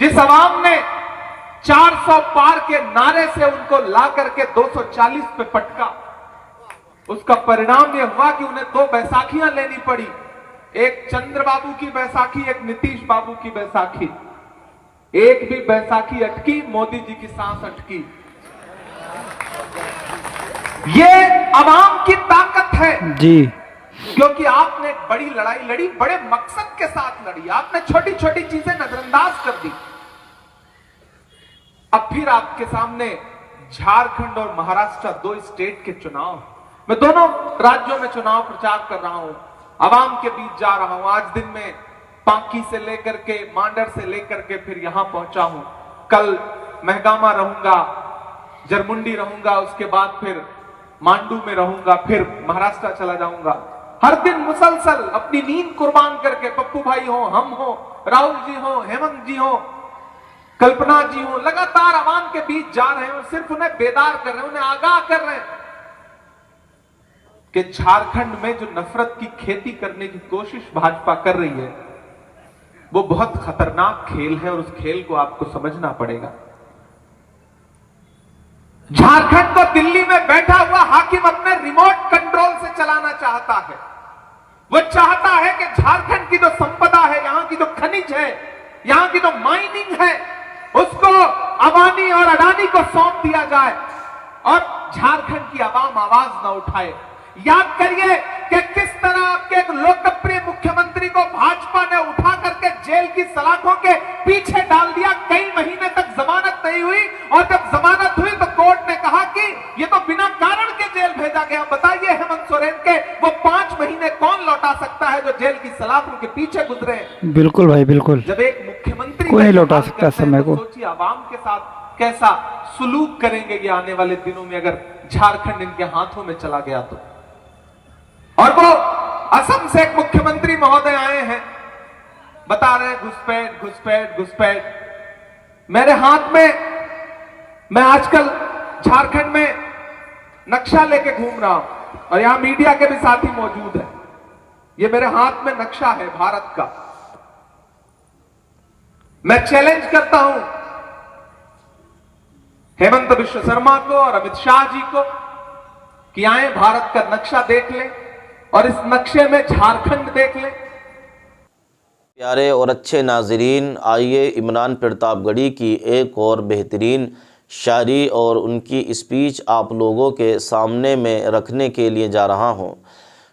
जिस आवाम ने 400 पार के नारे से उनको ला करके 240 पे पटका, उसका परिणाम यह हुआ कि उन्हें 2 बैसाखियां लेनी पड़ी, एक चंद्रबाबू की बैसाखी, एक नीतीश बाबू की बैसाखी। एक भी बैसाखी अटकी, मोदी जी की सांस अटकी। ये आवाम की ताकत है जी, क्योंकि आपने एक बड़ी लड़ाई लड़ी, बड़े मकसद के साथ लड़ी, आपने छोटी छोटी चीजें नजरअंदाज कर दी। अब फिर आपके सामने झारखंड और महाराष्ट्र 2 स्टेट के चुनाव। मैं दोनों राज्यों में चुनाव प्रचार कर रहा हूं, आवाम के बीच जा रहा हूं। आज दिन में पांकी से लेकर के, मांडर से लेकर के फिर यहां पहुंचा हूं। कल महगामा रहूंगा, जरमुंडी रहूंगा, उसके बाद फिर मांडू में रहूंगा, फिर महाराष्ट्र चला जाऊंगा। हर दिन मुसलसल अपनी नींद कुर्बान करके, पप्पू भाई हो, हम हो, राहुल जी हो, हेमंत जी हो, कल्पना जी हो, लगातार आवाम के बीच जा रहे हैं और सिर्फ उन्हें बेदार कर रहे हैं, उन्हें आगाह कर रहे हैं कि झारखंड में जो नफरत की खेती करने की कोशिश भाजपा कर रही है, वो बहुत खतरनाक खेल है और उस खेल को आपको समझना पड़ेगा। झारखंड को दिल्ली में बैठा हुआ हाकिम अपने रिमोट कंट्रोल से चलाना चाहता है। वो चाहता है कि झारखंड की जो संपदा है, यहां की जो खनिज है, यहां की जो माइनिंग है, उसको अबानी और अडानी को सौंप दिया जाए और झारखंड की आवाम आवाज न उठाए। याद करिए कि किस तरह आपके एक लोकप्रिय मुख्यमंत्री को भाजपा ने उठा करके जेल की सलाखों के पीछे डाल दिया। कई महीने तक जमानत नहीं हुई और जब जमानत हुई तो कोर्ट ने कहा कि ये तो बिना कारण के जेल भेजा गया। बताइए हेमंत सोरेन के वो 5 महीने कौन लौटा सकता है जो जेल की सलाखों के पीछे गुजरे? बिल्कुल भाई, बिल्कुल। जब एक मुख्यमंत्री कोई नहीं लौटा सकता समय को। सोचिए आवाम के साथ कैसा सुलूक करेंगे ये आने वाले दिनों में अगर झारखंड इनके हाथों में चला गया तो। और वो असम से एक मुख्यमंत्री महोदय आए हैं, बता रहे हैं घुसपैठ घुसपैठ घुसपैठ। मेरे हाथ में, मैं आजकल झारखंड में नक्शा लेके घूम रहा हूं और यहां मीडिया के भी साथी मौजूद है। ये मेरे हाथ में नक्शा है भारत का। मैं चैलेंज करता हूं हेमंत बिश्व शर्मा को और अमित शाह जी को कि आए भारत का नक्शा देख लें और इस नक्शे में झारखंड देख लें। प्यारे और अच्छे नाजरीन, आइए इमरान प्रतापगढ़ी की एक और बेहतरीन शायरी और उनकी स्पीच आप लोगों के सामने में रखने के लिए जा रहा हूं।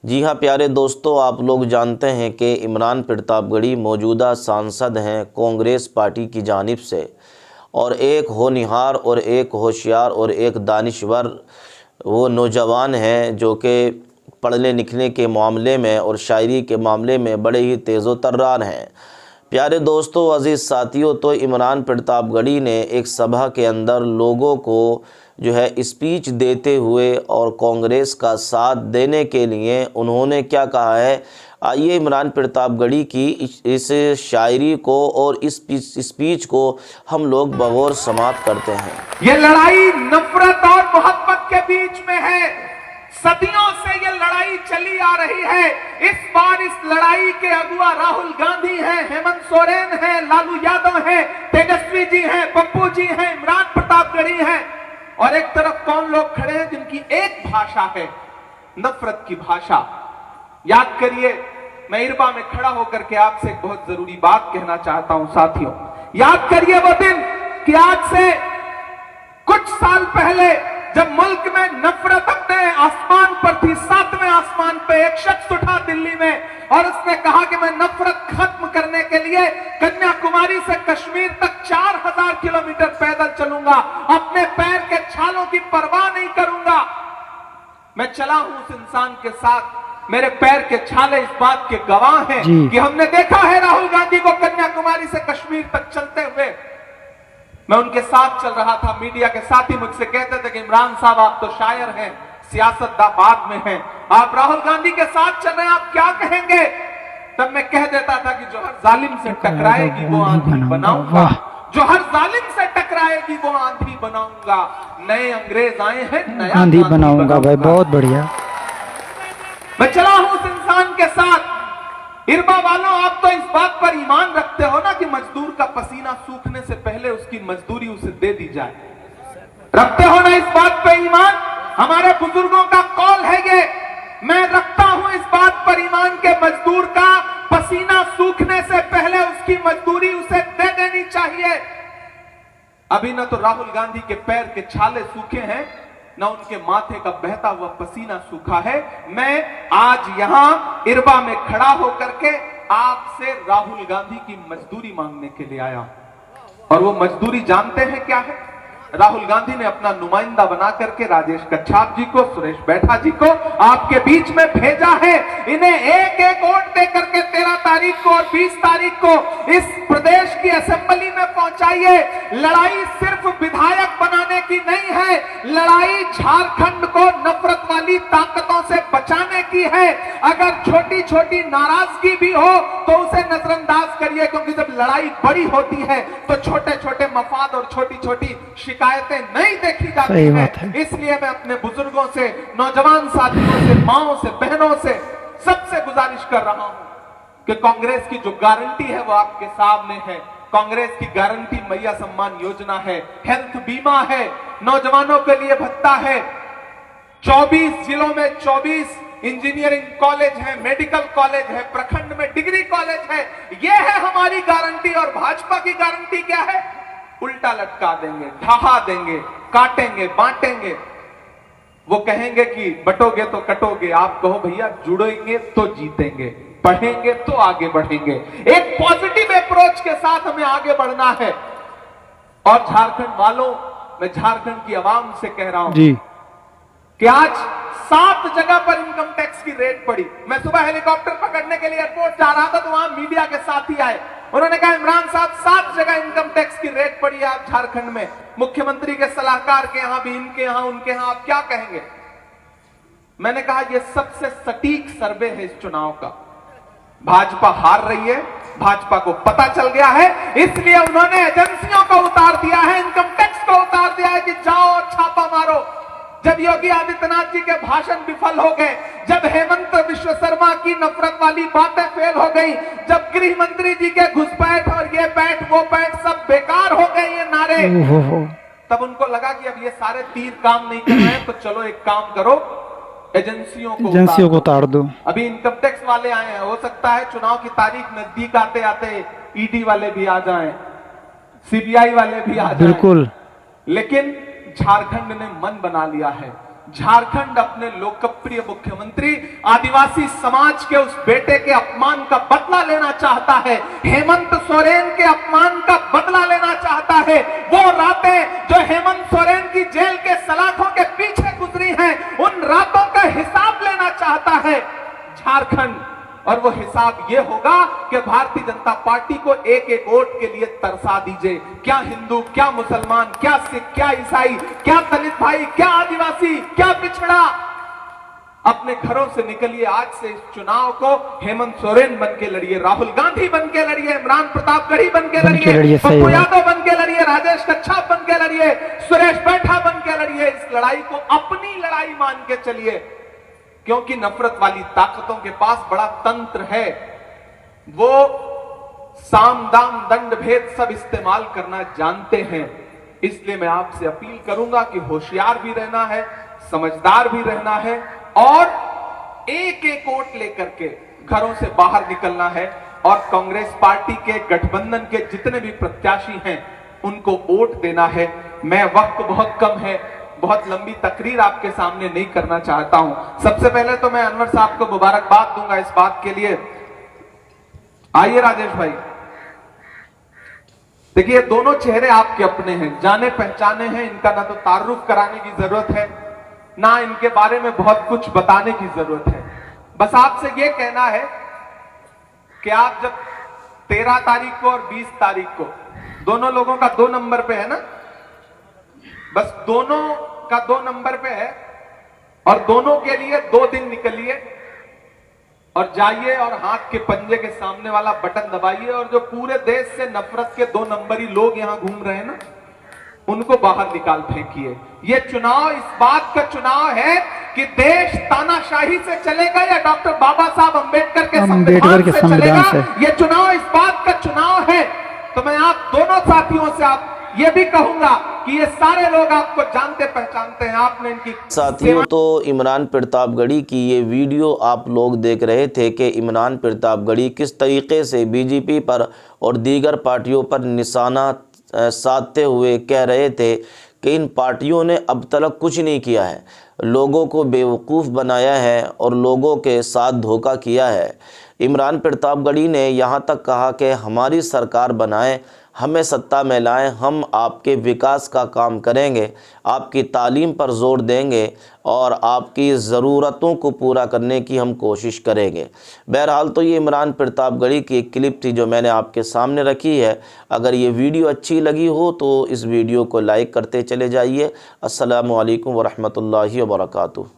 जी हाँ प्यारे दोस्तों, आप लोग जानते हैं कि इमरान प्रतापगढ़ी मौजूदा सांसद हैं कांग्रेस पार्टी की जानिब से, और एक होनहार और एक होशियार और एक दानिश्वर वो नौजवान हैं जो कि पढ़ने लिखने के मामले में और शायरी के मामले में बड़े ही तेज़ो तर्रार हैं। प्यारे दोस्तों, अज़ीज़ साथियों, तो इमरान प्रतापगढ़ी ने एक सभा के अंदर लोगों को जो है स्पीच देते हुए और कांग्रेस का साथ देने के लिए उन्होंने क्या कहा है, आइए इमरान प्रतापगढ़ी की इस शायरी को और इस स्पीच को हम लोग बगौर समाप्त करते हैं। ये लड़ाई नफरत और मोहब्बत के बीच में है। सदियों से ये लड़ाई चली आ रही है। इस बार इस लड़ाई के अगुआ राहुल गांधी हैं, हेमंत सोरेन हैं, लालू यादव हैं, तेजस्वी जी हैं, पप्पू जी हैं, इमरान प्रतापगढ़ी हैं, और एक तरफ कौन लोग खड़े हैं जिनकी एक भाषा है, नफरत की भाषा। याद करिए, मैं इरबा में खड़ा होकर के आपसे एक बहुत जरूरी बात कहना चाहता हूं साथियों। याद करिए वो दिन कि आज से कुछ साल पहले जब मुल्क में नफरत अपने आसमान पर थी, 7वें आसमान पे एक शख्स उठा दिल्ली में और उसने कहा कि मैं नफरत खत्म करने के लिए कन्याकुमारी से कश्मीर तक 4000 किलोमीटर पैदल चलूंगा, अपने पैर के छालों की परवाह नहीं करूंगा। मैं चला हूं उस इंसान के साथ, मेरे पैर के छाले इस बात के गवाह हैं कि हमने देखा है राहुल गांधी को कन्याकुमारी से कश्मीर तक चलते हुए। मैं उनके साथ चल रहा था, मीडिया के साथी मुझसे कहते थे कि इमरान साहब आप तो शायर हैं, सियासतदान बाद में हैं, आप राहुल गांधी के साथ चल रहे हैं, आप क्या कहेंगे? तब मैं कह देता था कि जो हर जालिम से टकराएगी वो आंधी बनाऊंगा, जो हर जालिम से टकराएगी वो आंधी बनाऊंगा। नए अंग्रेज आए हैं, नया आंधी बनाऊंगा। भाई बहुत बढ़िया। मैं चला हूं उस इंसान के साथ। इरबा वालों, आप तो इस बात पर ईमान रखते हो ना कि मजदूर का पसीना पसीना सूखने से पहले उसकी मजदूरी उसे दे दी जाए। रखते हो ना इस बात पे ईमान? हमारे बुजुर्गों का कौल है ये, मैं रखता हूं इस बात पर ईमान के मजदूर का पसीना सूखने से पहले उसकी मजदूरी उसे दे देनी चाहिए। अभी ना तो राहुल गांधी के पैर के छाले सूखे हैं, ना उनके माथे का बहता हुआ पसीना सूखा है। मैं आज यहां इरबा में खड़ा होकर के आपसे राहुल गांधी की मजदूरी मांगने के लिए आया, और वो मजदूरी जानते हैं क्या है? राहुल गांधी ने अपना नुमाइंदा बना करके राजेश कच्छाप जी को, सुरेश बैठा जी को आपके बीच में भेजा है। इन्हें एक एक वोट दे करके 13 तारीख को और 20 तारीख को इस प्रदेश की असेंबली में पहुंचाइए। लड़ाई सिर्फ विधायक बनाने की नहीं है, लड़ाई झारखंड को नफरत वाली ताकतों से बचाने की है। अगर छोटी छोटी नाराजगी भी हो तो उसे नजरअंदाज करिए, क्योंकि जब लड़ाई बड़ी होती है तो छोटे छोटे मफाद और छोटी छोटी शिकायतें नहीं देखी जाती हैं। इसलिए मैं अपने बुजुर्गों से, नौजवान साथियों से, माओं से, बहनों से सबसे गुजारिश कर रहा हूं कि कांग्रेस की जो गारंटी है वो आपके सामने है। कांग्रेस की गारंटी मैया सम्मान योजना है, हेल्थ बीमा है, नौजवानों के लिए भत्ता है, 24 जिलों में 24 इंजीनियरिंग कॉलेज है, मेडिकल कॉलेज है, प्रखंड में डिग्री कॉलेज है। यह है हमारी गारंटी। और भाजपा की गारंटी क्या है? उल्टा लटका देंगे, ढहा देंगे, काटेंगे, बांटेंगे। वो कहेंगे कि बटोगे तो कटोगे, आप कहो भैया जुड़ेंगे तो जीतेंगे, पढ़ेंगे तो आगे बढ़ेंगे। एक पॉजिटिव अप्रोच के साथ हमें आगे बढ़ना है। और झारखंड वालों, मैं झारखंड की आवाम से कह रहा हूं जी कि आज 7 जगह पर इनकम टैक्स की रेड पड़ी। मैं सुबह हेलीकॉप्टर पकड़ने के लिए एयरपोर्ट जा रहा था तो वहां मीडिया के साथी आए, उन्होंने कहा इमरान साहब 7 जगह इनकम टैक्स की रेड पड़ी है आप झारखंड में, मुख्यमंत्री के सलाहकार के यहां भी, इनके यहां, उनके यहां, आप क्या कहेंगे? मैंने कहा यह सबसे सटीक सर्वे है इस चुनाव का। भाजपा हार रही है, भाजपा को पता चल गया है, इसलिए उन्होंने एजेंसियों को उतार दिया है, इनकम टैक्स को उतार दिया है कि जाओ और छापा मारो। जब योगी आदित्यनाथ जी के भाषण विफल हो गए, जब हेमंत विश्व शर्मा की नफरत वाली बातें फेल हो गई, जब गृह मंत्री जी के घुसपैठ और ये बैठ वो बैठ सब बेकार हो गए ये नारे, तब उनको लगा कि अब ये सारे तीर काम नहीं कर रहे हैं, तो चलो एक काम करो, एजेंसियों को उतार दो। अभी इनकम टैक्स वाले आए हैं, हो सकता है चुनाव की तारीख नजदीक आते आते ईडी वाले भी आ जाएं, सीबीआई वाले भी आ जाएं। बिल्कुल, लेकिन झारखंड ने मन बना लिया है। झारखंड अपने लोकप्रिय मुख्यमंत्री आदिवासी समाज के उस बेटे के अपमान का बदला लेना चाहता है, हेमंत सोरेन के अपमान का बदला लेना चाहता है। वो रातें जो हेमंत सोरेन की जेल के सलाखों के पीछे गुजरी हैं, उन रातों का हिसाब लेना चाहता है झारखंड। और वो हिसाब ये होगा कि भारतीय जनता पार्टी को एक एक वोट के लिए तरसा दीजिए। क्या हिंदू, क्या मुसलमान, क्या सिख, क्या ईसाई, क्या दलित भाई, क्या आदिवासी, क्या पिछड़ा, अपने घरों से निकलिए। आज से इस चुनाव को हेमंत सोरेन बन के लड़िए, राहुल गांधी बन के लड़िए, इमरान प्रतापगढ़ी बन के लड़िए, पप्पू यादव बन के लड़िए, राजेश कच्छाप बन के लड़िए, सुरेश बैठा बन के लड़िए। इस लड़ाई को अपनी लड़ाई मान के चलिए, क्योंकि नफरत वाली ताकतों के पास बड़ा तंत्र है। वो साम दाम दंड भेद सब इस्तेमाल करना जानते हैं। इसलिए मैं आपसे अपील करूंगा कि होशियार भी रहना है, समझदार भी रहना है, और एक एक वोट लेकर के घरों से बाहर निकलना है। और कांग्रेस पार्टी के गठबंधन के जितने भी प्रत्याशी हैं उनको वोट देना है। मैं, वक्त बहुत कम है, बहुत लंबी तकरीर आपके सामने नहीं करना चाहता हूं। सबसे पहले तो मैं अनवर साहब को मुबारकबाद दूंगा इस बात के लिए। आइए राजेश भाई, देखिए दोनों चेहरे आपके अपने हैं, जाने पहचाने हैं, इनका ना तो तारुफ कराने की जरूरत है, ना इनके बारे में बहुत कुछ बताने की जरूरत है। बस आपसे यह कहना है कि आप जब 13 तारीख को और 20 तारीख को दोनों लोगों का 2 नंबर पे है ना, बस दोनों का 2 नंबर पे है, और दोनों के लिए 2 दिन निकलिए और जाइए और हाथ के पंजे के सामने वाला बटन दबाइए, और जो पूरे देश से नफरत के 2 नंबरी लोग यहां घूम रहे हैं ना, उनको बाहर निकाल फेंकिए। ये चुनाव इस बात का चुनाव है कि देश तानाशाही से चलेगा या डॉक्टर बाबा साहब अंबेडकर के संविधान से चलेगा। ये चुनाव इस बात का चुनाव है तो मैं आप दोनों साथियों से आप ये भी कहूंगा कि ये सारे लोग आपको जानते पहचानते हैं, आपने इनकी साथियों, तो इमरान प्रतापगढ़ी की ये वीडियो आप लोग देख रहे थे कि इमरान प्रतापगढ़ी किस तरीके से बीजेपी पर और दीगर पार्टियों पर निशाना साधते हुए कह रहे थे कि इन पार्टियों ने अब तक कुछ नहीं किया है, लोगों को बेवकूफ़ बनाया है और लोगों के साथ धोखा किया है। इमरान प्रतापगढ़ी ने यहाँ तक कहा कि हमारी सरकार बनाएं, हमें सत्ता में लाएं, हम आपके विकास का काम करेंगे, आपकी तालीम पर जोर देंगे और आपकी ज़रूरतों को पूरा करने की हम कोशिश करेंगे। बहरहाल तो ये इमरान प्रतापगढ़ी की एक क्लिप थी जो मैंने आपके सामने रखी है। अगर ये वीडियो अच्छी लगी हो तो इस वीडियो को लाइक करते चले जाइए। अस्सलामु अलैकुम वरहमतुल्लाहि वबरकातुहू।